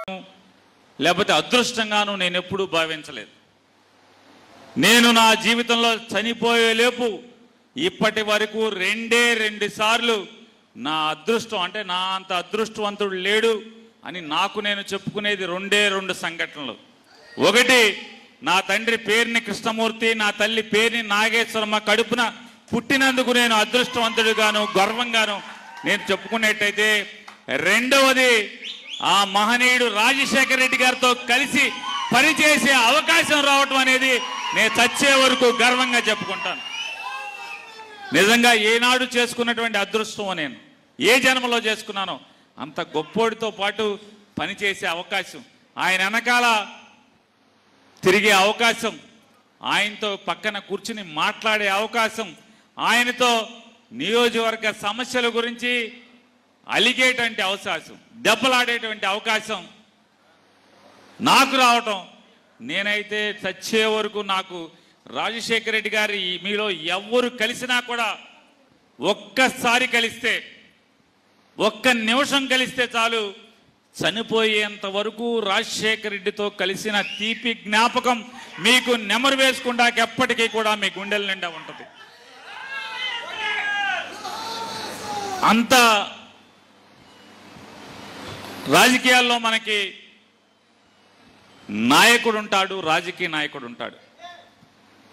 లేకపోతే అదృష్టంగాను నేను ఎప్పుడూ భావించలేదు. నేను నా జీవితంలో చనిపోయేలేపు ఇప్పటి వరకు రెండు సార్లు నా అదృష్టం అంటే నా అంత అదృష్టవంతుడు లేడు అని నాకు నేను చెప్పుకునేది రెండు సంఘటనలు. ఒకటి, నా తండ్రి పేరుని కృష్ణమూర్తి, నా తల్లి పేరుని నాగేశ్వరమ్మ కడుపున పుట్టినందుకు నేను అదృష్టవంతుడిగాను గర్వంగాను నేను చెప్పుకునేట్టయితే, రెండవది ఆ మహనీయుడు రాజశేఖర రెడ్డి గారితో కలిసి పనిచేసే అవకాశం రావటం అనేది నేను చచ్చే వరకు గర్వంగా చెప్పుకుంటాను. నిజంగా ఏనాడు చేసుకున్నటువంటి అదృష్టం నేను ఏ జన్మలో చేసుకున్నానో అంత గొప్పోడితో పాటు పనిచేసే అవకాశం, ఆయన వెనకాల తిరిగే అవకాశం, ఆయనతో పక్కన కూర్చుని మాట్లాడే అవకాశం, ఆయనతో నియోజకవర్గ సమస్యల గురించి అలిగేటువంటి అవకాశం, దెబ్బలాడేటువంటి అవకాశం నాకు రావటం, నేనైతే చచ్చే వరకు నాకు రాజశేఖర రెడ్డి గారి మీలో ఎవరు కలిసినా కూడా ఒక్కసారి కలిస్తే, ఒక్క నిమిషం కలిస్తే చాలు, చనిపోయేంత వరకు రాజశేఖర రెడ్డితో కలిసిన తీపి జ్ఞాపకం మీకు నెమరు వేసుకుంటాక ఎప్పటికీ కూడా మీ గుండెల నిండా ఉంటుంది. అంత రాజకీయాల్లో మనకి నాయకుడు ఉంటాడు, రాజకీయ నాయకుడు ఉంటాడు.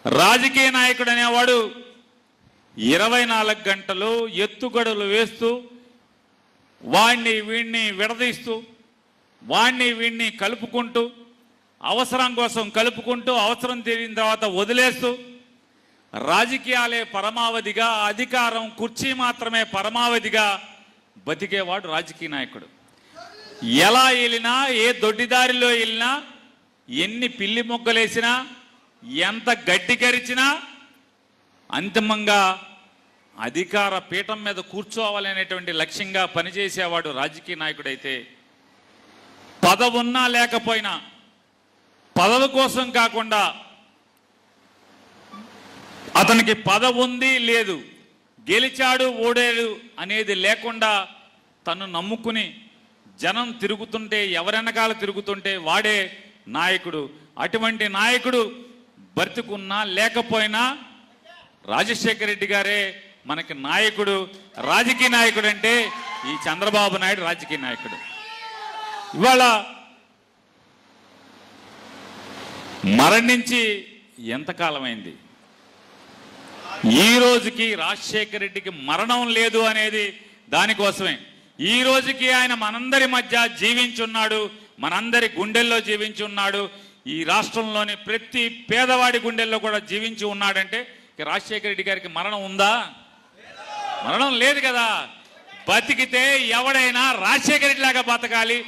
రాజకీయ నాయకుడు అనేవాడు 24 గంటలు ఎత్తుగడలు వేస్తూ వాణ్ణి వీణ్ణి విడదీస్తూ వాణ్ణి వీణ్ణి కలుపుకుంటూ అవసరం కోసం కలుపుకుంటూ అవసరం తీరిన తర్వాత వదిలేస్తూ రాజకీయాలే పరమావధిగా, అధికారం కుర్చీ మాత్రమే పరమావధిగా బతికేవాడు రాజకీయ నాయకుడు. ఎలా వెళ్ళినా, ఏ దొడ్డిదారిలో వెళ్ళినా, ఎన్ని పిల్లి మొగ్గలేసినా, ఎంత గడ్డి కరిచినా అంతిమంగా అధికార పీఠం మీద కూర్చోవాలనేటువంటి లక్ష్యంగా పనిచేసేవాడు రాజకీయ నాయకుడైతే, పదవి ఉన్నా లేకపోయినా పదవి కోసం కాకుండా అతనికి పదవి ఉంది లేదు, గెలిచాడు ఓడాడు అనేది లేకుండా తను నమ్ముకుని జనం తిరుగుతుంటే, ఎవరెనకాల తిరుగుతుంటే వాడే నాయకుడు. అటువంటి నాయకుడు బ్రతికున్నా లేకపోయినా రాజశేఖర రెడ్డి గారే మనకి నాయకుడు. రాజకీయ నాయకుడు అంటే ఈ చంద్రబాబు నాయుడు రాజకీయ నాయకుడు. ఇవాళ మరణించి ఎంతకాలమైంది? ఈ రోజుకి రాజశేఖర రెడ్డికి మరణం లేదు అనేది దానికోసమే. ఈ రోజుకి ఆయన మనందరి మధ్య జీవించున్నాడు, మనందరి గుండెల్లో జీవించి ఉన్నాడు. ఈ రాష్ట్రంలోని ప్రతి పేదవాడి గుండెల్లో కూడా జీవించి ఉన్నాడంటే రాజశేఖర రెడ్డి గారికి మరణం ఉందా? మరణం లేదు కదా. బతికితే ఎవడైనా రాజశేఖర రెడ్డి లాగా బతకాలి,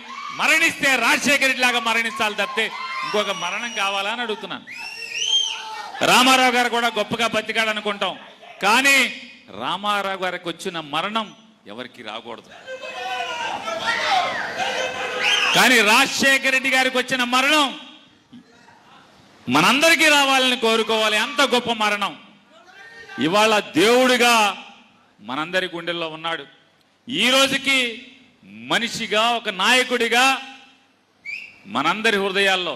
మరణిస్తే రాజశేఖర రెడ్డి లాగా మరణించాలి తప్పితే ఇంకొక మరణం కావాలా అని అడుగుతున్నాను. రామారావు గారు కూడా గొప్పగా బతికాడు అనుకుంటాం, కానీ రామారావు గారికి వచ్చిన మరణం ఎవరికి రాకూడదు. కానీ రాజశేఖర రెడ్డి గారికి వచ్చిన మరణం మనందరికీ రావాలని కోరుకోవాలి. అంత గొప్ప మరణం. ఇవాళ దేవుడిగా మనందరి గుండెల్లో ఉన్నాడు. ఈ రోజుకి మనిషిగా, ఒక నాయకుడిగా మనందరి హృదయాల్లో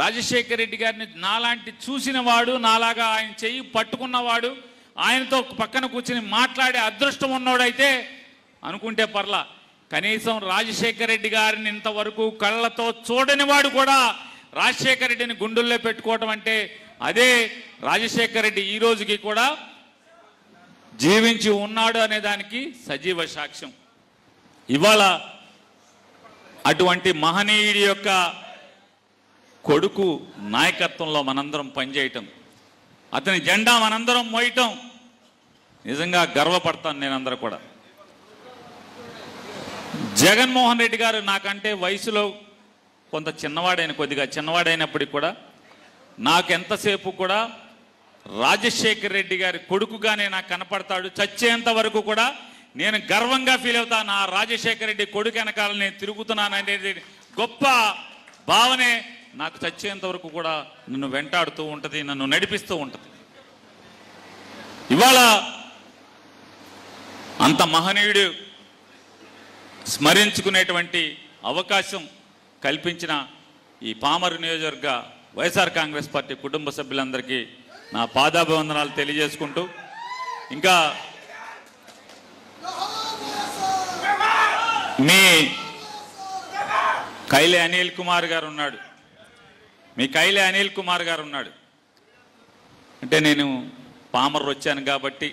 రాజశేఖర రెడ్డి గారిని నాలాంటి చూసినవాడు, నాలాగా ఆయన చెయ్యి పట్టుకున్నవాడు, ఆయనతో పక్కన కూర్చుని మాట్లాడే అదృష్టం ఉన్నవాడైతే అనుకుంటే పర్లా. కనీసం రాజశేఖర రెడ్డి గారిని ఇంతవరకు కళ్ళతో చూడని వాడు కూడా రాజశేఖర రెడ్డిని గుండెల్లో పెట్టుకోవటం అంటే అదే రాజశేఖర రెడ్డి ఈ రోజుకి కూడా జీవించి ఉన్నాడు అనే దానికి సజీవ సాక్ష్యం. ఇవాళ అటువంటి మహనీయుడి యొక్క కొడుకు నాయకత్వంలో మనందరం పనిచేయటం, అతని జెండా మనందరం మోయటం నిజంగా గర్వపడతాను నేనందరూ కూడా. జగన్మోహన్ రెడ్డి గారు నాకంటే వయసులో కొంత చిన్నవాడైన, కొద్దిగా చిన్నవాడైనప్పటికీ కూడా నాకు ఎంతసేపు కూడా రాజశేఖర రెడ్డి గారి కొడుకుగానే నాకు కనపడతాడు. చచ్చేంత వరకు కూడా నేను గర్వంగా ఫీల్ అవుతాను. ఆ రాజశేఖర రెడ్డి కొడుకు వెనకాల నేను తిరుగుతున్నాను అనేది గొప్ప భావనే నాకు చచ్చేంత వరకు కూడా నన్ను వెంటాడుతూ ఉంటుంది, నన్ను నడిపిస్తూ ఉంటుంది. ఇవాళ అంత మహనీయుడు స్మరించుకునేటువంటి అవకాశం కల్పించిన ఈ పామరు నియోజకవర్గ వైఎస్ఆర్ కాంగ్రెస్ పార్టీ కుటుంబ సభ్యులందరికీ నా పాదాభివందనాలు తెలియజేసుకుంటూ, ఇంకా మీ కైలే అనిల్ కుమార్ గారు ఉన్నాడు, అంటే నేను పామరు వచ్చాను కాబట్టి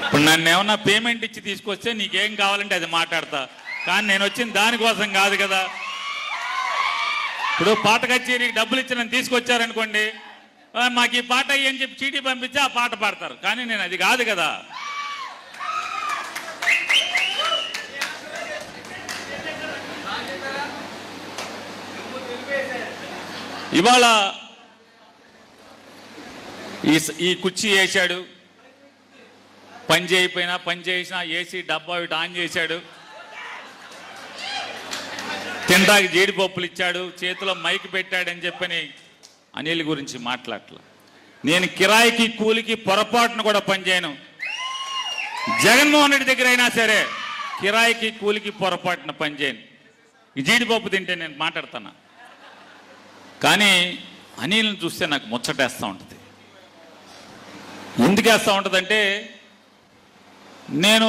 ఇప్పుడు నన్ను ఏమన్నా పేమెంట్ ఇచ్చి తీసుకొస్తే నీకేం కావాలంటే అది మాట్లాడతా, కానీ నేను వచ్చిన దానికోసం కాదు కదా. ఇప్పుడు పాట కచేరీకి డబ్బులు ఇచ్చి నన్ను తీసుకొచ్చారనుకోండి, మాకు ఈ పాట అని చెప్పి చీటీ పంపించి ఆ పాట పాడతారు, కానీ నేను అది కాదు కదా. ఇవాళ ఈ కుర్చీ వేశాడు, పని చేయకపోయినా పని చేసినా ఏసీ డబ్బా ఇటు ఆన్ చేశాడు, తింటాకి జీడిపప్పులు ఇచ్చాడు, చేతిలో మైక్ పెట్టాడని చెప్పని అనిల్ గురించి మాట్లాడలే. నేను కిరాయికి కూలికి పొరపాటును కూడా పనిచేయను. జగన్మోహన్ రెడ్డి దగ్గర అయినా సరే కిరాయికి కూలికి పొరపాటున పనిచేయను. ఈ జీడిపప్పు తింటే నేను మాట్లాడుతున్నా, కానీ అనిల్ని చూస్తే నాకు ముచ్చటేస్తూ ఉంటుంది. ఎందుకు వేస్తూ ఉంటుందంటే, నేను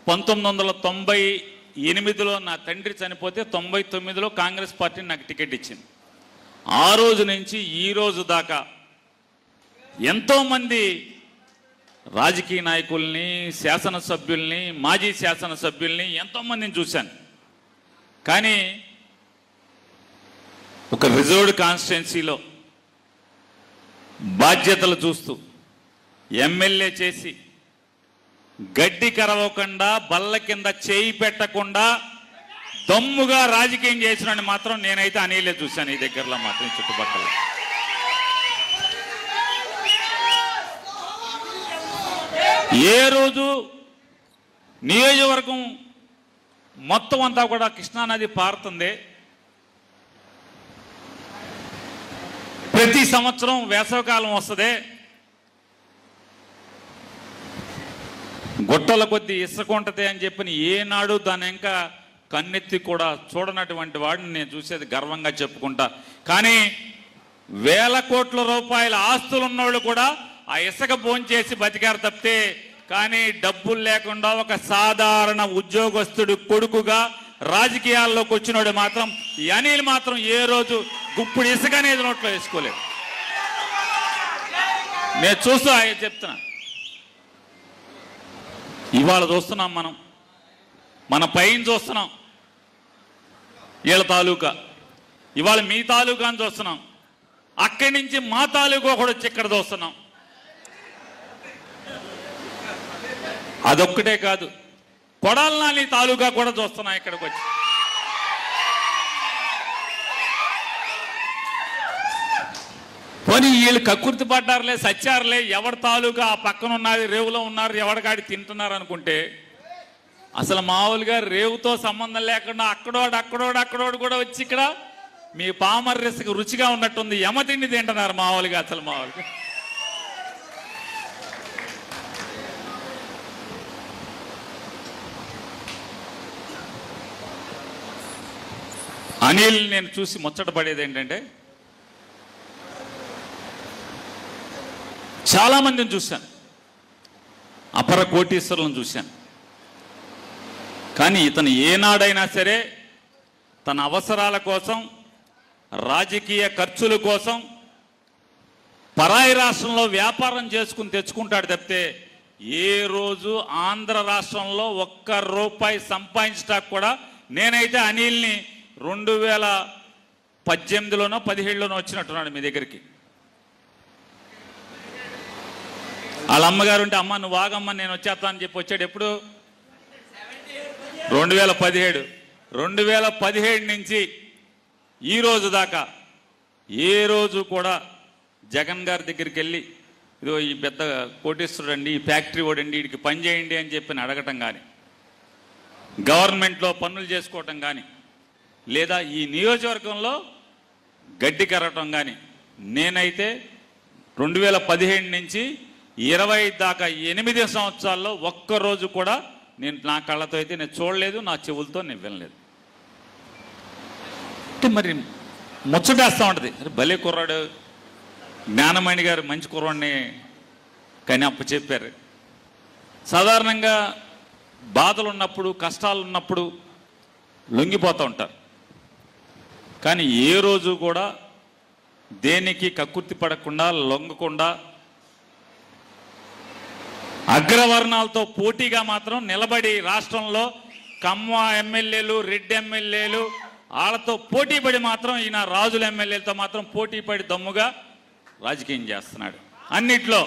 1998లో నా తండ్రి చనిపోతే 99లో కాంగ్రెస్ పార్టీ నాకు టికెట్ ఇచ్చింది. ఆ రోజు నుంచి ఈ రోజు దాకా ఎంతోమంది రాజకీయ నాయకుల్ని, శాసనసభ్యుల్ని, మాజీ శాసనసభ్యుల్ని ఎంతోమందిని చూశాను. కానీ ఒక రిజర్వ్డ్ కాన్స్టిట్యున్సీలో బాధ్యతలు చూస్తూ ఎమ్మెల్యే చేసి గడ్డి కరవకుండా, బల్ల కింద చేయి పెట్టకుండా దమ్ముగా రాజకీయం చేసినని మాత్రం నేనైతే అనిలే చూశాను. ఈ దగ్గరలో మాత్రం చుట్టుపక్కల ఏ రోజు నియోజకవర్గం మొత్తం అంతా కూడా కృష్ణానది పారుతుంది. ప్రతి సంవత్సరం వేసవికాలం వస్తుంది, గుట్టల కొద్దీ ఇసుక ఉంటుంది అని చెప్పని ఏనాడు దాని ఇంకా కన్నెత్తి కూడా చూడనటువంటి వాడిని నేను చూసేది గర్వంగా చెప్పుకుంటా. కానీ వేల కోట్ల రూపాయల ఆస్తులు ఉన్నోళ్ళు కూడా ఆ ఇసుక భోంచేసి బతికారు తప్పితే, కానీ డబ్బులు లేకుండా ఒక సాధారణ ఉద్యోగస్తుడు కొడుకుగా రాజకీయాల్లోకి వచ్చినోడు మాత్రం ఈ అనిల్ మాత్రం ఏ రోజు గుప్పుడు ఇసుక అనేది నోట్లో వేసుకోలేదు. నేను చూస్తూ చెప్తున్నా, ఇవాళ చూస్తున్నాం మనం, మన పైన చూస్తున్నాం వీళ్ళ తాలూకా, ఇవాళ మీ తాలూకా అని చూస్తున్నాం, అక్కడి నుంచి మా తాలూకా కూడా వచ్చి ఇక్కడ చూస్తున్నాం. అదొక్కటే కాదు, కొడాలనాలి తాలూకా కూడా చూస్తున్నాం ఇక్కడికి వచ్చి. పోనీ వీళ్ళు కక్కుర్తి పడ్డారులే, సచ్చారులే, ఎవరి తాలూకా ఆ పక్కన ఉన్నది, రేవులో ఉన్నారు, ఎవరికాడి తింటున్నారు అనుకుంటే, అసలు మామూలుగా రేవుతో సంబంధం లేకుండా అక్కడోడు కూడా వచ్చి ఇక్కడ మీ పామర్రెస్కి రుచిగా ఉన్నట్టుంది, యమతిండి తింటున్నారు మామూలుగా. అసలు మామూలుగా అనిల్ నేను చూసి ముచ్చట పడేది ఏంటంటే, చాలామందిని చూశాను, అపర కోటీశ్వరులను చూశాను, కానీ ఇతను ఏనాడైనా సరే తన అవసరాల కోసం, రాజకీయ ఖర్చుల కోసం పరాయి రాష్ట్రంలో వ్యాపారం చేసుకుని తెచ్చుకుంటాడు తప్పితే, ఏ రోజు ఆంధ్ర రాష్ట్రంలో ఒక్క రూపాయి సంపాదించడానికి కూడా నేనైతే అనిల్ని 2018లోనో 17లోనో వచ్చినట్టున్నాడు మీ దగ్గరికి. వాళ్ళ అమ్మగారు ఉంటే, అమ్మ నువ్వు ఆగమ్మ నేను వచ్చేస్తా అని చెప్పి వచ్చాడు. ఎప్పుడు? 2017 నుంచి ఈ రోజు దాకా ఏ రోజు కూడా జగన్ గారి దగ్గరికి వెళ్ళి ఇదో ఈ పెద్ద కోటేశ్వరుడు అండి, ఈ ఫ్యాక్టరీ వాడండి, వీడికి పని చేయండి అని చెప్పి అడగటం కానీ, గవర్నమెంట్లో పనులు చేసుకోవటం కానీ, లేదా ఈ నియోజకవర్గంలో గడ్డి కరగటం కానీ నేనైతే 2017 నుంచి 20 దాకా 8 సంవత్సరాల్లో ఒక్కరోజు కూడా నేను నా కళ్ళతో అయితే నేను చూడలేదు, నా చెవులతో నేను వినలేదు. అంటే మరి ముచ్చటేస్తూ ఉంటుంది. అరే భలే కుర్రాడు, జ్ఞానమణి గారు మంచి కుర్రాడిని కానీ అప్పు చెప్పారు. సాధారణంగా బాధలు ఉన్నప్పుడు, కష్టాలు ఉన్నప్పుడు లొంగిపోతూ ఉంటారు. కానీ ఏ రోజు కూడా దేనికి కక్కుర్తి పడకుండా, లొంగకుండా, అగ్రవర్ణాలతో పోటీగా మాత్రం నిలబడి రాష్ట్రంలో కమ్మ ఎమ్మెల్యేలు, రెడ్డి ఎమ్మెల్యేలు వాళ్ళతో పోటీపడి మాత్రం ఈయన రాజుల ఎమ్మెల్యేలతో మాత్రం పోటీపడి దమ్ముగా రాజకీయం చేస్తున్నాడు అన్నిట్లో.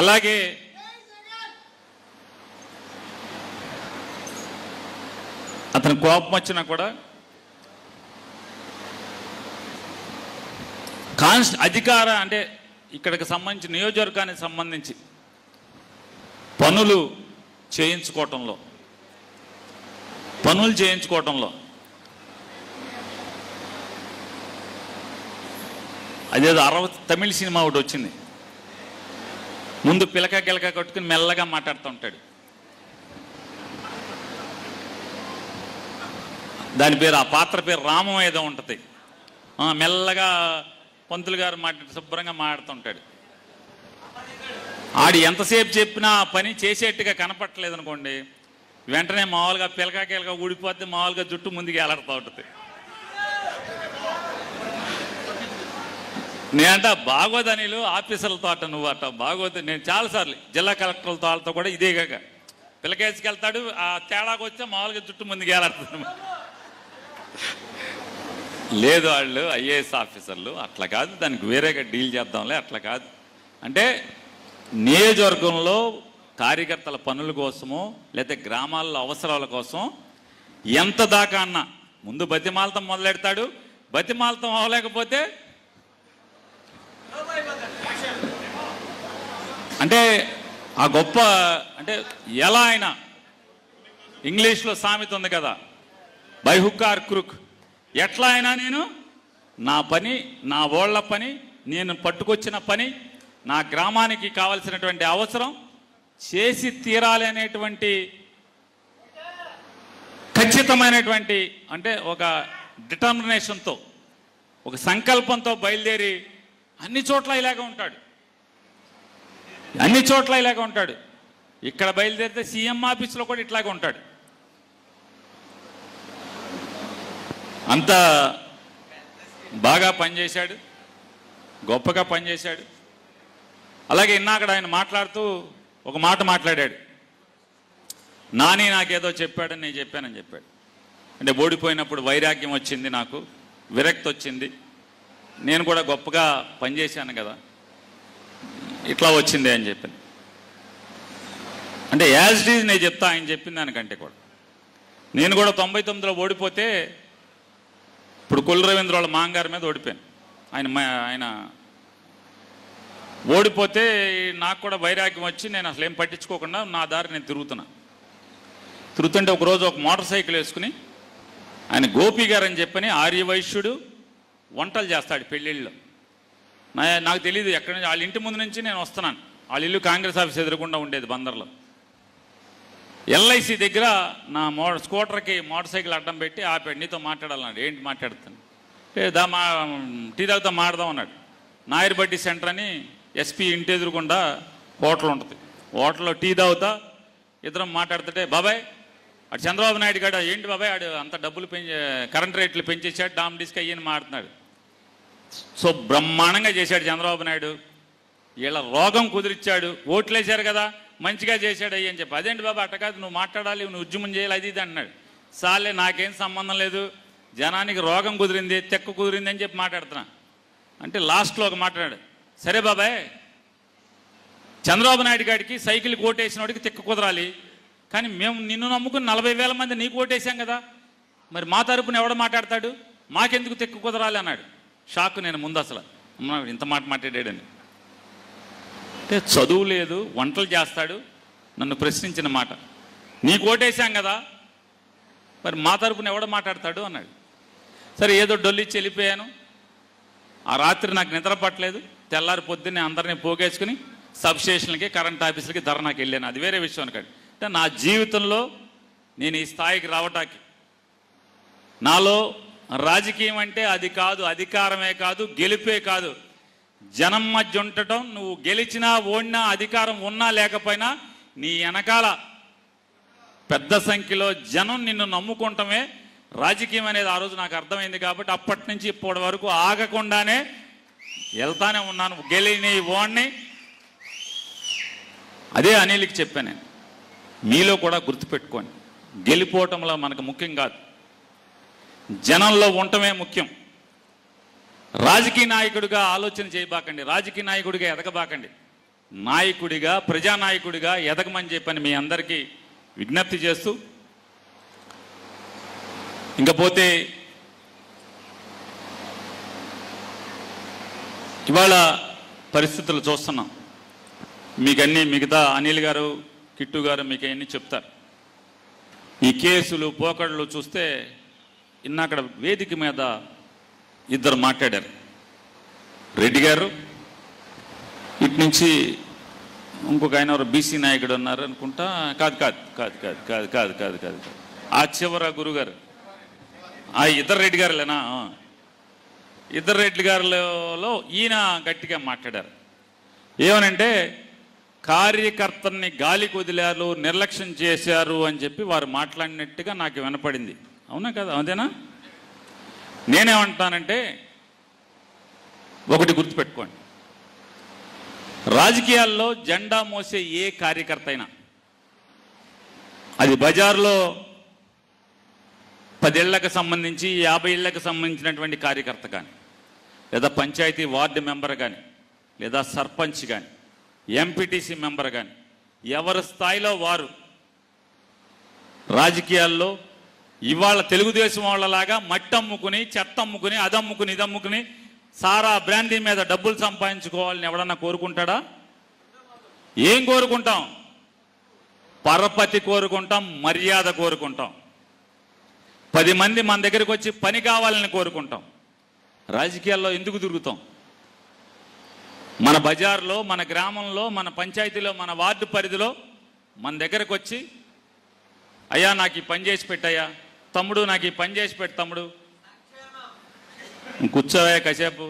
అలాగే అతను కోపం వచ్చినా కూడా అధికార అంటే ఇక్కడికి సంబంధించి నియోజకవర్గానికి సంబంధించి పనులు చేయించుకోవటంలో అదేదో తమిళ సినిమా ఒకటి వచ్చింది. ముందు పిలక గిలక కొట్టుకుని మెల్లగా మాట్లాడుతూ ఉంటాడు. దాని పేరు, ఆ పాత్ర పేరు రామం ఏదో ఉంటుంది. మెల్లగా పంతులు గారు శుభ్రంగా మాట్లాడుతుంటాడు. ఆడి ఎంతసేపు చెప్పినా పని చేసేట్టుగా కనపట్టలేదు అనుకోండి, వెంటనే మామూలుగా పిలక గిలక ఊడిపోతే మామూలుగా జుట్టు ముందుకు ఎలాడుతూ ఉంటుంది. నేనంట బాగోదనిలు ఆఫీసర్లతో అట్ట నువ్వు అట్ట బాగోదు. నేను చాలాసార్లు జిల్లా కలెక్టర్లతో వాళ్ళతో కూడా ఇదే కాక పిల్లకేసుకు వెళ్తాడు, ఆ తేడాకు వస్తే మామూలుగా జుట్టు ముందుకు ఎలాడుతుంది. లేదు వాళ్ళు ఐఏఎస్ ఆఫీసర్లు అట్లా కాదు, దానికి వేరేగా డీల్ చేద్దాంలే, అట్లా కాదు. అంటే నియోజకవర్గంలో కార్యకర్తల పనుల కోసమో లేకపోతే గ్రామాల్లో అవసరాల కోసం ఎంత దాకా అన్నా ముందు బతిమాలతం మొదలెడతాడు. బతిమాలతం అవ్వలేకపోతే అంటే ఆ గొప్ప అంటే ఎలా అయినా ఇంగ్లీష్లో సామెత ఉంది కదా, బై హుక్ ఆర్ క్రూక్, ఎట్లా అయినా నేను నా పని, నా ఓళ్ల పని, నేను పట్టుకొచ్చిన పని, నా గ్రామానికి కావలసినటువంటి అవసరం చేసి తీరాలి అనేటువంటి ఖచ్చితమైనటువంటి అంటే ఒక డిటర్మినేషన్తో, ఒక సంకల్పంతో బయలుదేరి అన్ని చోట్ల ఇలాగే ఉంటాడు. ఇక్కడ బయలుదేరితే సీఎం ఆఫీసులో కూడా ఇట్లాగే ఉంటాడు. అంత బాగా పనిచేశాడు, గొప్పగా పనిచేశాడు. అలాగే ఇన్నాకడ ఆయన మాట్లాడుతూ ఒక మాట మాట్లాడాడు. నాని నాకేదో చెప్పాడని నేను చెప్పానని చెప్పాడు. అంటే ఓడిపోయినప్పుడు వైరాగ్యం వచ్చింది, నాకు విరక్తి వచ్చింది, నేను కూడా గొప్పగా పనిచేశాను కదా, ఇట్లా వచ్చింది అని చెప్పాను. అంటే యాజ్ ఇట్ ఈజ్ నేను చెప్తా ఆయన చెప్పిన దానికంటే కూడా. నేను కూడా 99లో ఓడిపోతే ఇప్పుడు కొల్లు రవీంద్ర వాళ్ళ మాంగారి మీద ఓడిపోయాను. ఆయన ఓడిపోతే నాకు కూడా వైరాగ్యం వచ్చి నేను అసలు ఏం పట్టించుకోకుండా నా దారి నేను తిరుగుతుంటే ఒకరోజు ఒక మోటార్ సైకిల్ వేసుకుని ఆయన గోపి గారు అని చెప్పని ఆర్యవైశ్యుడు వంటలు చేస్తాడు పెళ్ళిళ్ళలో. నాకు తెలియదు ఎక్కడి నుంచి, వాళ్ళ ఇంటి ముందు నుంచి నేను వస్తున్నాను. వాళ్ళ ఇల్లు కాంగ్రెస్ ఆఫీస్ ఎదురకుండా ఉండేది బందర్లో. ఎల్ఐసి దగ్గర నా స్కూటర్కి మోటార్ సైకిల్ అడ్డం పెట్టి ఆపాడు. నీతో మాట్లాడాలన్నాడు. ఏంటి మాట్లాడుతాను అంటే టీ తాగుతా మాడదాం అన్నాడు. నాయర్ బడ్డీ సెంటర్ అని ఎస్పీ ఇంటి ఎదురుకుండా హోటల్ ఉంటుంది. హోటల్లో టీ తాగుతా ఇద్దరం మాట్లాడుతుంటే, బాబాయ్ అటు చంద్రబాబు నాయుడు గారు ఏంటి బాబాయ్ ఆడు అంత డబ్బులు కరెంట్ రేట్లు పెంచేశాడు, డామ్ డిస్క్ అయ్యని మాట్లాడుతున్నాడు. సో బ్రహ్మాండంగా చేశాడు చంద్రబాబు నాయుడు, వీళ్ళ రోగం కుదిరిచ్చాడు, ఓట్లేశారు కదా మంచిగా చేశాడు అయ్యి అని చెప్పి. అదేంటి బాబా అట్ట కాదు, నువ్వు మాట్లాడాలి, నువ్వు ఉద్యమం చేయాలి, అది ఇది అన్నాడు. సార్లే నాకేం సంబంధం లేదు, జనానికి రోగం కుదిరింది, తెక్క కుదిరింది అని చెప్పి మాట్లాడుతున్నా. అంటే లాస్ట్లో ఒక మాట్లాడాడు, సరే బాబాయ్ చంద్రబాబు నాయుడు గారికి సైకిల్ ఓటేసిన వాడికి తెక్క కుదరాలి, కానీ మేము నిన్ను నమ్ముకుని 40,000 మంది నీకు ఓటేసాం కదా, మరి మా తరపున ఎవడ మాట్లాడతాడు, మాకెందుకు తెక్క కుదరాలి అన్నాడు. షాక్ నేను ముందు అసలు ఇంత మాట మాట్లాడాడని. అంటే చదువు లేదు, వంటలు చేస్తాడు, నన్ను ప్రశ్నించిన మాట, నీకు ఓటేసాం కదా మరి మా తరపున ఎవడ మాట్లాడతాడు అన్నాడు. సరే ఏదో డొల్లిచ్చి వెళ్ళిపోయాను. ఆ రాత్రి నాకు నిద్ర పట్టలేదు. తెల్లారి పొద్దున్నే అందరినీ పోగేసుకుని సబ్స్టేషన్లకి, కరెంట్ ఆఫీసులకి ధర్నాకి వెళ్ళాను. అది వేరే విషయం అనుకోండి. అంటే నా జీవితంలో నేను ఈ స్థాయికి రావటానికి నాలో రాజకీయం అంటే అది కాదు, అధికారమే కాదు, గెలిపే కాదు, జనం మధ్య ఉండటం. నువ్వు గెలిచినా ఓడినా అధికారం ఉన్నా లేకపోయినా నీ వెనకాల పెద్ద సంఖ్యలో జనం నిన్ను నమ్ముకుంటమే రాజకీయం అనేది ఆ రోజు నాకు అర్థమైంది. కాబట్టి అప్పటి నుంచి ఇప్పటి వరకు ఆగకుండానే వెళ్తానే ఉన్నాను. గెలిని ఓడిని అదే అనిల్కి చెప్పాను నేను, మీలో కూడా గుర్తుపెట్టుకోండి, గెలిపోవటంలో మనకు ముఖ్యం కాదు, జనంలో ఉండటమే ముఖ్యం. రాజకీయ నాయకుడిగా ఆలోచన చేయబాకండి, రాజకీయ నాయకుడిగా ఎదగబాకండి, నాయకుడిగా, ప్రజానాయకుడిగా ఎదగమని చెప్పని మీ అందరికీ విజ్ఞప్తి చేస్తూ, ఇంకపోతే ఇవాళ పరిస్థితులు చూస్తున్నాం. మీకన్నీ మిగతా అనిల్ గారు, కిట్టు గారు మీకు అన్నీ చెప్తారు. ఈ కేసులు పోకడలు చూస్తే అక్కడ వేదిక మీద ఇద్దరు మాట్లాడారు. రెడ్డి గారు, ఇటు నుంచి ఇంకొక ఆయన ఎవరు బీసీ నాయకుడు ఉన్నారు అనుకుంటా, కాదు కాదు కాదు కాదు కాదు కాదు కాదు కాదు ఆ చివర గురుగారు, ఆ ఇద్దరు రెడ్డి గారులేనా, ఇద్దరు రెడ్డి గారులో ఈయన గట్టిగా మాట్లాడారు. ఏమనంటే కార్యకర్తల్ని గాలికి వదిలారు, నిర్లక్ష్యం చేశారు అని చెప్పి వారు మాట్లాడినట్టుగా నాకు వినపడింది. అవునా కదా, అదేనా? నేనేమంటానంటే ఒకటి గుర్తుపెట్టుకోండి, రాజకీయాల్లో జెండా మోసే ఏ కార్యకర్త అయినా, అది బజార్లో 10 ఏళ్లకు సంబంధించి 50 ఏళ్లకు సంబంధించినటువంటి కార్యకర్త కానీ, లేదా పంచాయతీ వార్డు మెంబర్ కానీ, లేదా సర్పంచ్ కానీ, ఎంపీటీసీ మెంబర్ కానీ, ఎవరి స్థాయిలో వారు రాజకీయాల్లో ఇవాళ తెలుగుదేశం వాళ్ళలాగా మట్టి అమ్ముకుని, చెత్త అమ్ముకుని, అదమ్ముకుని, ఇదమ్ముకుని, సారా బ్రాండీ మీద డబ్బులు సంపాదించుకోవాలని ఎవడన్నా కోరుకుంటాడా? ఏం కోరుకుంటాం? పరపతి కోరుకుంటాం, మర్యాద కోరుకుంటాం, 10 మంది మన దగ్గరికి వచ్చి పని కావాలని కోరుకుంటాం. రాజకీయాల్లో ఎందుకు తిరుగుతాం? మన బజార్లో, మన గ్రామంలో, మన పంచాయతీలో, మన వార్డు పరిధిలో మన దగ్గరకు వచ్చి, అయ్యా నాకు ఈ పని చేసి పెట్టయ్యా, తమ్ముడు నాకు ఈ పని చేసి పెట్టు తమ్ముడు, కూర్చోవా కాసేపు,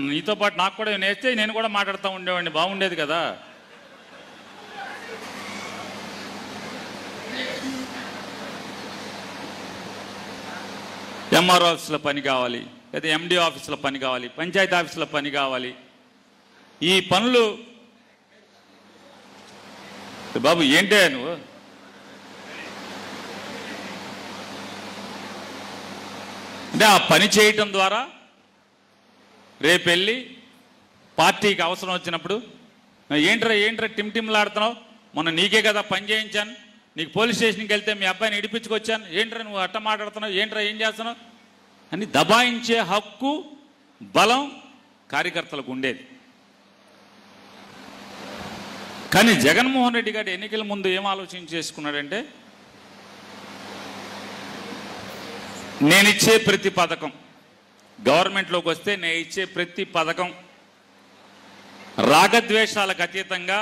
నీతో పాటు నాకు కూడా నేస్తే నేను కూడా మాట్లాడుతూ ఉండేవాడిని, బాగుండేది కదా. ఎంఆర్ఓ ఆఫీసులో పని కావాలి, లేదా ఎండి ఆఫీసులో పని కావాలి, పంచాయతీ ఆఫీసులో పని కావాలి. ఈ పనులు బాబు ఏంటే నువ్వు అంటే ఆ పని చేయటం ద్వారా రేపు వెళ్ళి పార్టీకి అవసరం వచ్చినప్పుడు ఏంట్రా టిమ్లాడుతున్నావు, మొన్న నీకే కదా పని చేయించాను, నీకు పోలీస్ స్టేషన్కి వెళ్తే మీ అబ్బాయిని ఇడిపించుకొచ్చాను, ఏంట్రా నువ్వు అట్ట మాట్లాడుతున్నావు, ఏంట్రా ఏం చేస్తున్నావు అని దబాయించే హక్కు, బలం కార్యకర్తలకు ఉండేది. కానీ జగన్మోహన్ రెడ్డి గారు ఎన్నికల ముందు ఏం ఆలోచన చేసుకున్నాడంటే, నేనిచ్చే ప్రతి పథకం, గవర్నమెంట్లోకి వస్తే నేను ఇచ్చే ప్రతి పథకం రాగద్వేషాలకు అతీతంగా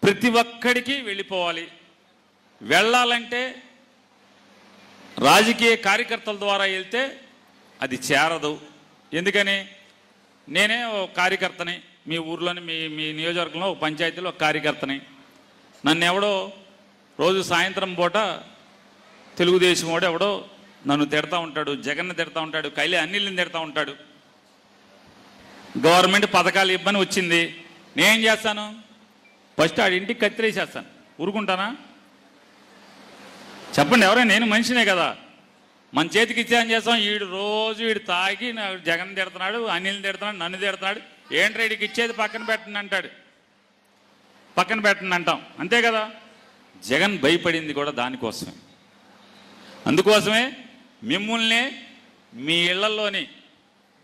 ప్రతి ఒక్కడికి వెళ్ళిపోవాలి. వెళ్ళాలంటే రాజకీయ కార్యకర్తల ద్వారా వెళ్తే అది చేరదు. ఎందుకని? నేనే ఒక కార్యకర్తని, మీ ఊర్లోని మీ నియోజకవర్గంలో ఒక పంచాయతీలో ఒక కార్యకర్తని, నన్ను ఎవడో రోజు సాయంత్రం పూట తెలుగుదేశం వాడు ఎవడో నన్ను తిడతా ఉంటాడు, జగన్ని తిడతా ఉంటాడు, కైలే అనిల్ని తిడతా ఉంటాడు, గవర్నమెంట్ పథకాలు ఇవ్వని వచ్చింది, నేనేం చేస్తాను? ఫస్ట్ ఆడి ఇంటికి కత్తిరేసేస్తాను. ఊరుకుంటానా? చెప్పండి ఎవరైనా. నేను మనిషినే కదా, మన చేతికి ఇచ్చేదని చేస్తాం. వీడు తాగి జగన్ తిడుతున్నాడు, అనిల్ని తిడుతున్నాడు, నన్ను తిడుతున్నాడు, ఏంట్రా వీడికి ఇచ్చేది పక్కన పెట్టండి అంటాడు, పక్కన పెట్టండి అంటాం, అంతే కదా. జగన్ భయపడింది కూడా దానికోసమే. అందుకోసమే మిమ్మల్నే మీ ఇళ్లలోని,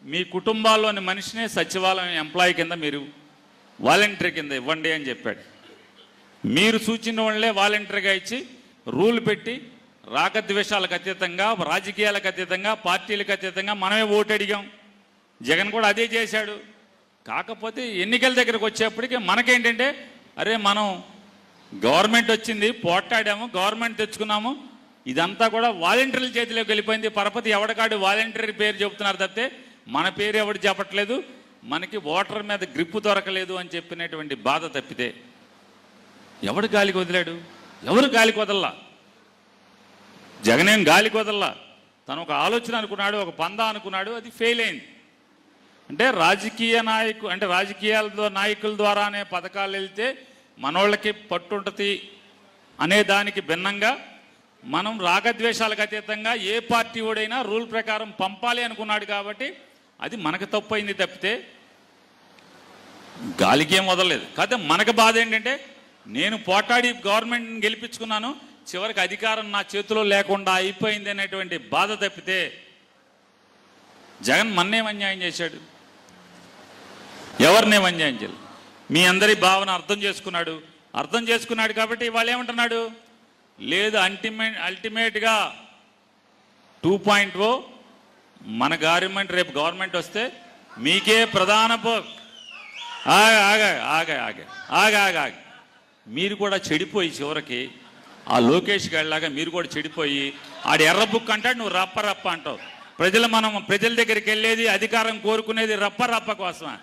మీ కుటుంబాల్లోని మనిషినే సచివాలయం ఎంప్లాయీ కింద మీరు వాలంటరీ కింద ఇవ్వండి అని చెప్పాడు. మీరు సూచించిన వాళ్ళే వాలంటరీగా ఇచ్చి రూల్ పెట్టి రాగద్వేషాలకు అతీతంగా, రాజకీయాలకు అతీతంగా, పార్టీలకు అతీతంగా మనమే ఓటు అడిగాం. జగన్ కూడా అదే చేశాడు. కాకపోతే ఎన్నికల దగ్గరకు వచ్చేప్పటికి మనకేంటంటే, అరే మనం గవర్నమెంట్ వచ్చింది, పోట్లాడాము, గవర్నమెంట్ తెచ్చుకున్నాము, ఇదంతా కూడా వాలంటీర్ల చేతిలోకి వెళ్ళిపోయింది. పరపతి ఎవడకాడు వాలంటీర్ పేరు చెబుతున్నారు తప్పితే మన పేరు ఎవడు చెప్పట్లేదు. మనకి ఓటర్ మీద గ్రిప్పు దొరకలేదు అని చెప్పినటువంటి బాధ తప్పితే ఎవడు గాలికి వదిలాడు? ఎవరు గాలికి వదల్లా. జగనేం గాలికి వదల్లా. తను ఒక ఆలోచన అనుకున్నాడు, ఒక పందా అనుకున్నాడు, అది ఫెయిల్ అయింది. అంటే రాజకీయ నాయకుల ద్వారానే పథకాలు వెళ్తే మనోళ్ళకి పట్టుంటది అనే దానికి భిన్నంగా మనం రాగద్వేషాలకు అతీతంగా ఏ పార్టీ ఓడైనా రూల్ ప్రకారం పంపాలి అనుకున్నాడు. కాబట్టి అది మనకు తప్పైంది తప్పితే గాలికి ఏం వదలలేదు. కాకపోతే మనకు బాధ ఏంటంటే, నేను పోటాడి గవర్నమెంట్ని గెలిపించుకున్నాను, చివరికి అధికారం నా చేతిలో లేకుండా అయిపోయింది అనేటువంటి బాధ తప్పితే జగన్ మన్నేం అన్యాయం చేశాడు? ఎవరినేం అన్యాయం చేయలేదు. మీ అందరి భావన అర్థం చేసుకున్నాడు కాబట్టి వాళ్ళు ఏమంటున్నాడు, లేదు అల్టిమేట్గా 2.0 మన గవర్నమెంట్, రేపు గవర్నమెంట్ వస్తే మీకే ప్రధాన ఆగా మీరు కూడా చెడిపోయి చివరికి ఆ లోకేష్ గారిలాగా మీరు కూడా చెడిపోయి ఆడు ఎర్ర బుక్ అంటాడు, నువ్వు రప్ప అంటావు. ప్రజల దగ్గరికి వెళ్ళేది, అధికారం కోరుకునేది రప్ప కోసమా?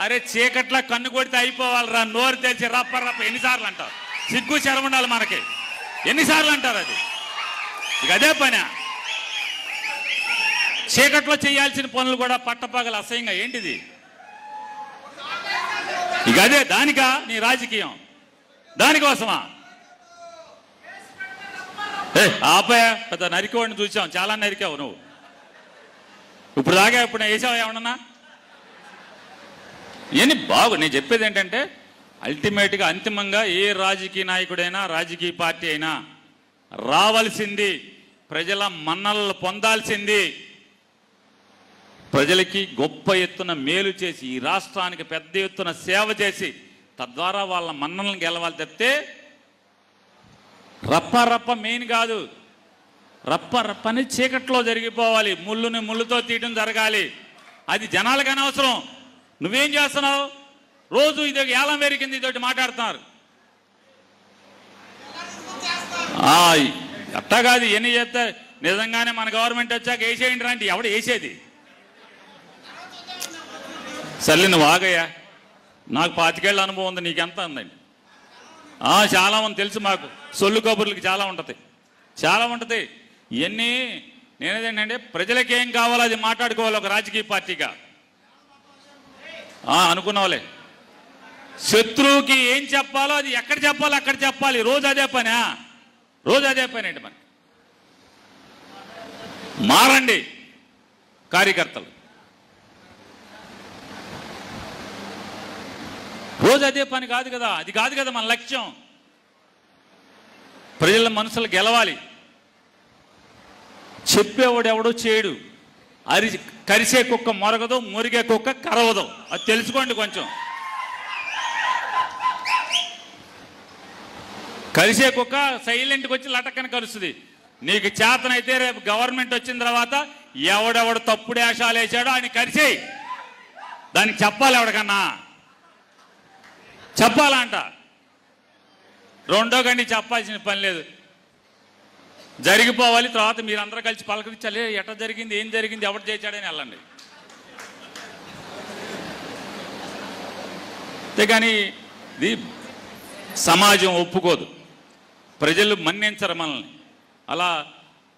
అరే చీకట్లా కన్ను కొడితే అయిపోవాలరా, నోరు తెలిసి రప్ప ఎన్నిసార్లు అంటావు? సిగ్గు శరం ఉండాలి మనకి. ఎన్నిసార్లు అంటారు? అది ఇక అదే పని. చీకట్లో చేయాల్సిన పనులు కూడా పట్టపగలు అసహ్యంగా ఏంటిది? ఇక అదే దానికా నీ రాజకీయం? దానికోసమా? ఆపే పెద్ద నరికేవాడిని చూసాం, చాలా నరికావు నువ్వు. ఇప్పుడు దాకా ఇప్పుడు వేసావు ఏమన్నా? నేను చెప్పేది ఏంటంటే, అల్టిమేట్గా అంతిమంగా ఏ రాజకీయ నాయకుడైనా, రాజకీయ పార్టీ అయినా రావాల్సింది, ప్రజల మన్ననలు పొందాల్సింది, ప్రజలకి గొప్ప ఎత్తున మేలు చేసి, ఈ రాష్ట్రానికి పెద్ద ఎత్తున సేవ చేసి, తద్వారా వాళ్ళ మన్ననలను గెలవాలి తప్పితే రప్ప మెయిన్ కాదు. రప్పని చీకట్లో జరిగిపోవాలి, ముళ్ళుని ముళ్ళుతో తీయడం జరగాలి. అది జనాలకు అనవసరం. నువ్వేం చేస్తున్నావు? రోజు ఇది ఏలం వేరి కింద ఇదొకటి మాట్లాడుతున్నారు. అట్టా కాదు, ఎన్ని చేస్తే నిజంగానే మన గవర్నమెంట్ వచ్చాక వేసేయండి రండి. ఎవడు వేసేది? సర్లే నువ్వు ఆగయ్యా, నాకు 25 ఏళ్ళ అనుభవం ఉంది, నీకెంత ఉందండి? చాలా మంది తెలుసు మాకు, సొల్లు కబుర్లకి చాలా ఉంటుంది. ఇవన్నీ నేనేదేంటంటే, ప్రజలకి ఏం కావాలో అది మాట్లాడుకోవాలి ఒక రాజకీయ పార్టీగా. అనుకున్నావులే, శత్రువుకి ఏం చెప్పాలో అది ఎక్కడ చెప్పాలో అక్కడ చెప్పాలి. రోజు అదే పని ఏంటి మనకి? మారండి కార్యకర్తలు, రోజు అదే పని కాదు కదా. అది కాదు కదా మన లక్ష్యం. ప్రజల మనసులు గెలవాలి. చెప్పేవాడు ఎవడో చేయడు. కరిసే కుక్క మొరగదు, మురిగే కుక్క కరవదు. అది తెలుసుకోండి కొంచెం. కరిసే కుక్క సైలెంట్కి వచ్చి లటక్కన కలుస్తుంది. నీకు చేతనైతే రేపు గవర్నమెంట్ వచ్చిన తర్వాత ఎవడెవడు తప్పుడు వేషాలు వేసాడో ఆయన కరిసేయి. దానికి చెప్పాలి, ఎవడికన్నా చెప్పాలంట. రెండో గండి చెప్పాల్సిన పని లేదు, జరిగిపోవాలి. తర్వాత మీరందరూ కలిసి పలకరించాలి, ఎట్లా జరిగింది, ఏం జరిగింది, ఎవరు చేశాడని వెళ్ళండి. అంతేగాని ఇది సమాజం ఒప్పుకోదు, ప్రజలు మన్నించరు మనల్ని. అలా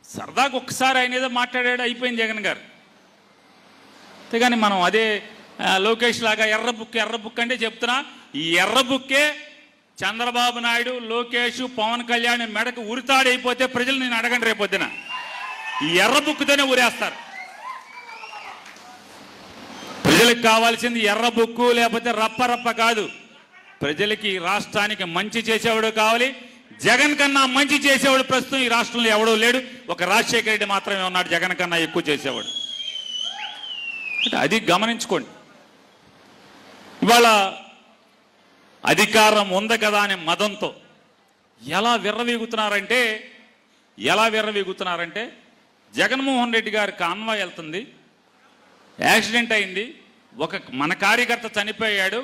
సరదాగా ఒక్కసారి ఆయన ఏదో మాట్లాడాడు, అయిపోయింది జగన్ గారు. అంతేగాని మనం అదే లోకేష్ లాగా ఎర్ర బుక్ అంటే చెప్తున్నా, ఈ ఎర్ర బుక్కే చంద్రబాబు నాయుడు, లోకేష్, పవన్ కళ్యాణ్ మెడకు ఉరితాడైపోతే ప్రజలు నేను అడగండి రేపొద్దున. ఈ ఎర్ర బుక్తోనే ఊరేస్తారు. ప్రజలకు కావాల్సింది ఎర్ర బుక్కు లేకపోతే రప్ప కాదు. ప్రజలకి, రాష్ట్రానికి మంచి చేసేవాడు కావాలి. జగన్ కన్నా మంచి చేసేవాడు ప్రస్తుతం ఈ రాష్ట్రంలో ఎవడో లేడు. ఒక రాజశేఖర రెడ్డి మాత్రమే ఉన్నాడు జగన్ కన్నా ఎక్కువ చేసేవాడు. అది గమనించుకోండి. ఇవాళ అధికారం ఉంది కదా అనే మదంతో ఎలా విర్రవీగుతున్నారంటే, ఎలా విర్రవీగుతున్నారంటే, జగన్మోహన్ రెడ్డి గారి కాన్వాయ్ వెళ్తుంది, యాక్సిడెంట్ అయింది, మన కార్యకర్త చనిపోయాడు,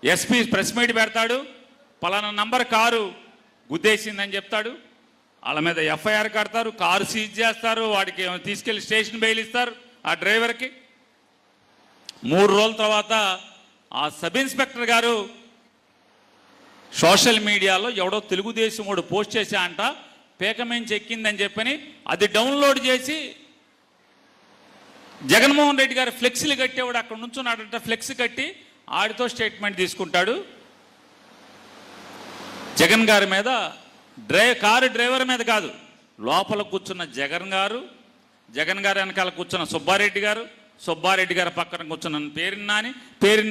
ఎస్పీ ప్రెస్ మీట్ పెడతాడు, పలానా నంబర్ కారు గుద్దేసిందని చెప్తాడు, వాళ్ళ మీద ఎఫ్ఐఆర్ కడతారు, కారు సీజ్ చేస్తారు, వాడికి తీసుకెళ్లి స్టేషన్ బెయిల్ ఇస్తారు ఆ డ్రైవర్కి. 3 రోజుల తర్వాత ఆ సబ్ ఇన్స్పెక్టర్ గారు సోషల్ మీడియాలో ఎవడో తెలుగుదేశం వాడు పోస్ట్ చేశా అంట, పేకమేంచి ఎక్కిందని చెప్పని అది డౌన్లోడ్ చేసి జగన్మోహన్ రెడ్డి గారు ఫ్లెక్సీలు కట్టేవాడు అక్కడ నుంచున్నాడంట, ఫ్లెక్స్ కట్టి ఆడితో స్టేట్మెంట్ తీసుకుంటాడు. జగన్ గారి మీద కారు డ్రైవర్ మీద కాదు, లోపల కూర్చున్న జగన్ గారు వెనకాల కూర్చున్న సుబ్బారెడ్డి గారు పక్కన కూర్చున్న పేరిన్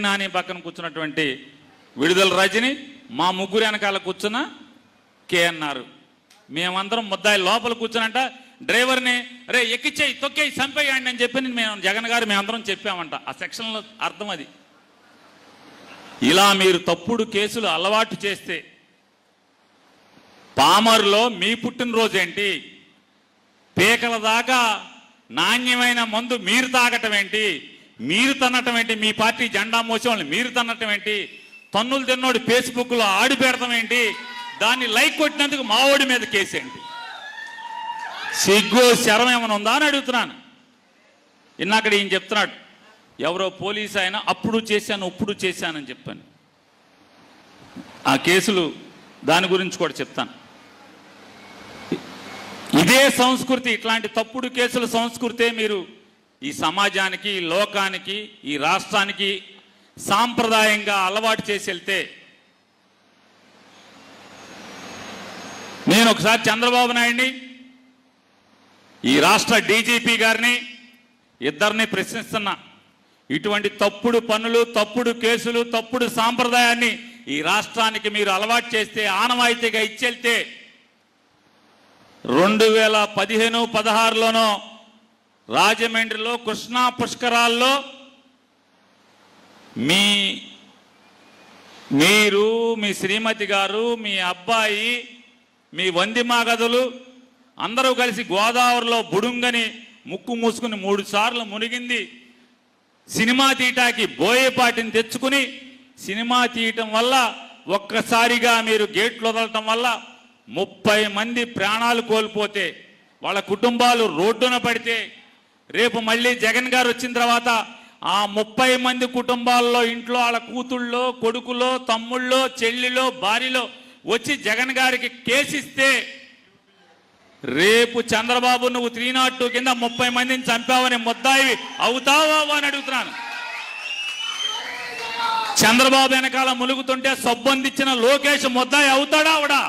నాని పక్కన కూర్చున్నటువంటి విడుదల రజని, మా ముగ్గురు వెనకాల కూర్చున్న కేఎన్ఆర్, మేమందరం ముద్దాయి లోపల కూర్చునంట డ్రైవర్ని రే ఎక్కిచ్చేయి తొక్కేయి చంపేయండి అని చెప్పి జగన్ గారు మేమందరం చెప్పామంట. ఆ సెక్షన్లో అర్థం అది. ఇలా మీరు తప్పుడు కేసులు అలవాటు చేస్తే పామరులో మీ పుట్టినరోజు ఏంటి, పేకల దాకా నాణ్యమైన మందు మీరు తాగటం ఏంటి, మీరు తన్నటం ఏంటి, మీ పార్టీ జెండా మోసే వాళ్ళని మీరు తన్నటం ఏంటి, తన్నులు తిన్నోడు ఫేస్బుక్లో ఆడి పెడతాం ఏంటి, దాన్ని లైక్ కొట్టినందుకు మావోడి మీద కేసు ఏంటి, సిగ్గు శరం ఏమైనా ఉందా అని అడుగుతున్నాను. ఇన్నాకడ ఈయన చెప్తున్నాడు, ఎవరో పోలీసు ఆయన అప్పుడు చేశాను ఇప్పుడు చేశానని చెప్పాను. ఆ కేసులు దాని గురించి కూడా చెప్తాను. ఇదే సంస్కృతి, ఇట్లాంటి తప్పుడు కేసుల సంస్కృతే మీరు ఈ సమాజానికి, ఈ లోకానికి, ఈ రాష్ట్రానికి సాంప్రదాయంగా అలవాటు చేసి వెళ్తే, నేను ఒకసారి చంద్రబాబు నాయుడిని, ఈ రాష్ట్ర డీజీపీ గారిని ఇద్దరిని ప్రశ్నిస్తున్నా, ఇటువంటి తప్పుడు పనులు, తప్పుడు కేసులు, తప్పుడు సాంప్రదాయాన్ని ఈ రాష్ట్రానికి మీరు అలవాటు చేస్తే, ఆనవాయితీగా ఇచ్చెళ్తే 2015-16లోనో రాజమండ్రిలో కృష్ణా పుష్కరాల్లో మీరు, మీ శ్రీమతి గారు, మీ అబ్బాయి, మీ వందిమాగదులు అందరూ కలిసి గోదావరిలో బుడుంగని ముక్కు మూసుకుని 3 సార్లు మునిగింది. సినిమా తీయటానికి బోయేపాటిని తెచ్చుకుని సినిమా తీయటం వల్ల ఒక్కసారిగా మీరు గేట్లు వదలటం వల్ల 30 మంది ప్రాణాలు కోల్పోతే, వాళ్ళ కుటుంబాలు రోడ్డున పడితే, రేపు మళ్ళీ జగన్ గారు వచ్చిన తర్వాత ఆ 30 మంది కుటుంబాల్లో ఇంట్లో వాళ్ళ కూతుళ్ళో, కొడుకులో, తమ్ముళ్ళో, చెల్లిలో, భార్యలో వచ్చి జగన్ గారికి కేసిస్తే, రేపు చంద్రబాబు నువ్వు 302 కింద 30 మందిని చంపావని ముద్దాయి అవుతావా అని అడుగుతున్నాను. చంద్రబాబు వెనకాల ములుగుతుంటే సబ్బందిచ్చిన లోకేష్ ముద్దాయి అవుతాడా అవడా?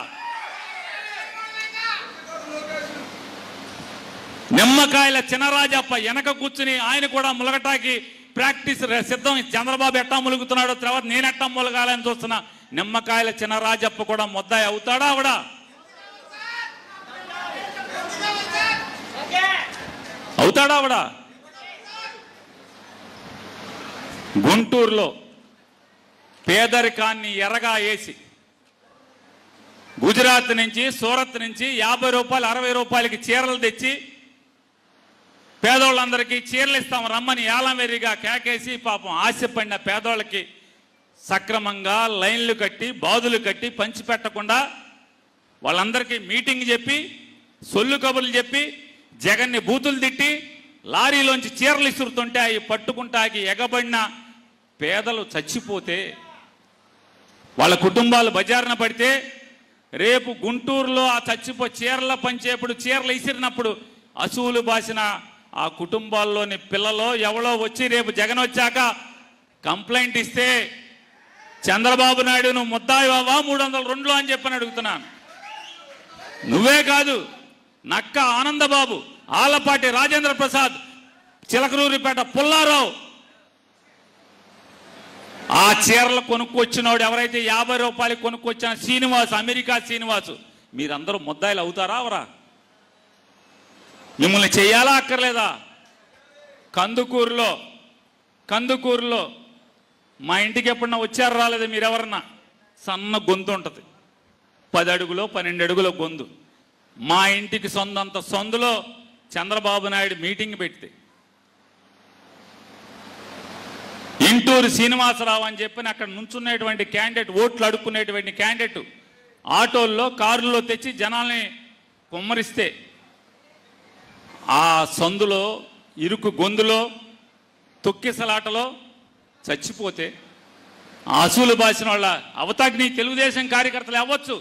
నిమ్మకాయల చినరాజప్ప వెనక కూర్చుని ఆయన కూడా ములగటాకి ప్రాక్టీస్ సిద్ధం. చంద్రబాబు ఎట్టా ములుగుతున్నాడో తర్వాత నేను ఎట్టా ములగాలని చూస్తున్నా. నిమ్మకాయల చినరాజప్ప కూడా ముద్దాయి అవుతాడా అవడా? అవుతాడా అవడా? గుంటూరులో పేదరికాన్ని ఎరగా వేసి గుజరాత్ నుంచి, సూరత్ నుంచి 50 రూపాయలు 60 రూపాయలకి చీరలు తెచ్చి పేదోళ్ళందరికీ చీరలు ఇస్తాం రమ్మని ఏలంవేరిగా కేకేసి పాపం ఆశపడిన పేదోళ్ళకి సక్రమంగా లైన్లు కట్టి, బాదులు కట్టి పంచిపెట్టకుండా వాళ్ళందరికీ మీటింగ్ చెప్పి, సొల్లు కబుర్లు చెప్పి, జగన్ని బూతులు తిట్టి, లారీలోంచి చీరలు ఇసురుతుంటే అవి పట్టుకుంటాకి ఎగబడిన పేదలు చచ్చిపోతే, వాళ్ళ కుటుంబాలు బజారున పడితే, రేపు గుంటూరులో ఆ చీరల పంచేప్పుడు, చీరలు ఇసిరినప్పుడు అసూలు బాసిన ఆ కుటుంబాల్లోని పిల్లలో ఎవరో వచ్చి రేపు జగన్ వచ్చాక కంప్లైంట్ ఇస్తే, చంద్రబాబు నాయుడు నువ్వు ముద్దాయివావా 302లో అని చెప్పని అడుగుతున్నాను. నువ్వే కాదు, నక్క ఆనందబాబు, ఆలపాటి రాజేంద్ర ప్రసాద్, చిలకలూరిపేట పుల్లారావు, ఆ చీరలు కొనుక్కొచ్చినోడు ఎవరైతే 50 రూపాయలకి కొనుక్కొచ్చిన శ్రీనివాసు, అమెరికా శ్రీనివాసు, మీరందరూ ముద్దాయిలు అవుతారా అవరా? మిమ్మల్ని చెయ్యాలా అక్కర్లేదా? కందుకూరులో మా ఇంటికి ఎప్పుడన్నా వచ్చారు రాలేదు మీరెవరన్నా? సన్న గొంతు ఉంటుంది, 10 అడుగులో 12 అడుగులో గొంతు. మా ఇంటికి సొంతంత సందులో చంద్రబాబు నాయుడు మీటింగ్ పెడితే ఇంటూరు శ్రీనివాసరావు అని చెప్పి అక్కడ నుంచున్నటువంటి క్యాండిడేట్, ఓట్లు అడుక్కునేటువంటి క్యాండిడేట్ ఆటోల్లో కారుల్లో తెచ్చి జనాల్ని కుమ్మరిస్తే ఆ సందులో ఇరుకు గొంతులో తొక్కిసలాటలో చచ్చిపోతే అసూలు బాసిన వాళ్ళ అవతాగ్ని తెలుగుదేశం కార్యకర్తలు అవ్వచ్చు,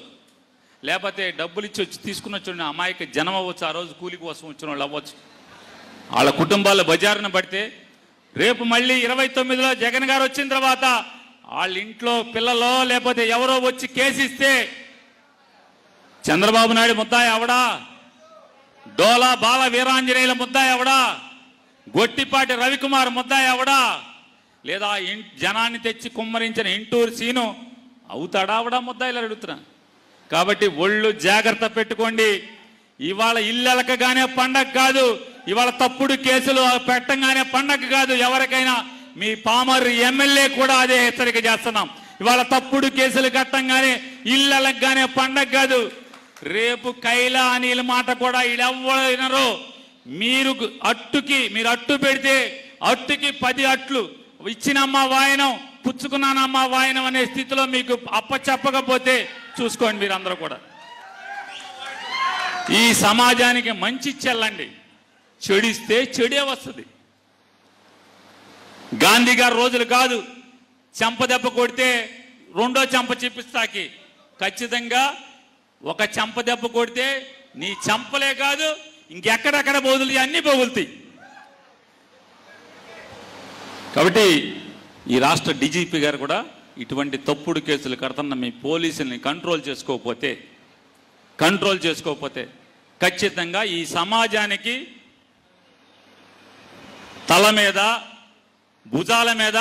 లేకపోతే డబ్బులు ఇచ్చి వచ్చి తీసుకుని వచ్చిన అమాయక జనం అవ్వచ్చు, ఆ రోజు కూలి కోసం వచ్చిన వాళ్ళు అవ్వచ్చు. వాళ్ళ కుటుంబాల బజారున పడితే రేపు మళ్ళీ 29లో జగన్ గారు వచ్చిన తర్వాత వాళ్ళ ఇంట్లో పిల్లలో లేకపోతే ఎవరో వచ్చి కేసిస్తే చంద్రబాబు నాయుడు ముద్దాయి అవడా, డోలా బాల వీరాంజనేయుల ముద్దాయి అవడా, గొట్టిపాటి రవికుమార్ ముద్దాయి అవడా, లేదా జనాన్ని తెచ్చి కుమ్మరించిన ఇంటూరు సీను అవుతాడా అవడా ముద్దాయిలు అడుగుతున్నా. కాబట్టి ఒళ్ళు జాగ్రత్త పెట్టుకోండి. ఇవాళ ఇల్లెలకగానే పండగ కాదు, ఇవాళ తప్పుడు కేసులు పెట్టంగానే పండగ కాదు. ఎవరికైనా మీ పామర్ ఎమ్మెల్యే కూడా అదే హెచ్చరిక చేస్తున్నాం. ఇవాళ తప్పుడు కేసులు కట్టంగానే ఇల్లెలకగానే పండగ కాదు. రేపు కైలా అనిల్ మాట కూడా ఇడెవ్వరు. మీరు అట్టు పెడితే అట్టుకి 10 అట్లు ఇచ్చినమ్మ వాయనం, పుచ్చుకున్నానమ్మ వాయనం అనే స్థితిలో మీకు అప్పచెప్పకపోతే చూసుకోండి. మీరందరూ కూడా ఈ సమాజానికి మంచి చెల్లండి, చెడిస్తే చెడే వస్తుంది. గాంధీ గారు రోజులు కాదు, చెంపదెబ్బ కొడితే రెండో చెంప చూపిస్తాకి. ఖచ్చితంగా ఒక చెంపదెబ్బ కొడితే నీ చెంపలే కాదు ఇంకెక్కడెక్కడ బోదులు అన్నీ బోగులుతాయి. కాబట్టి ఈ రాష్ట్ర డీజీపీ గారు కూడా ఇటువంటి తప్పుడు కేసులు కడుతున్న మీ పోలీసుల్ని కంట్రోల్ చేసుకోకపోతే ఖచ్చితంగా ఈ సమాజానికి తల మీద భుజాల మీద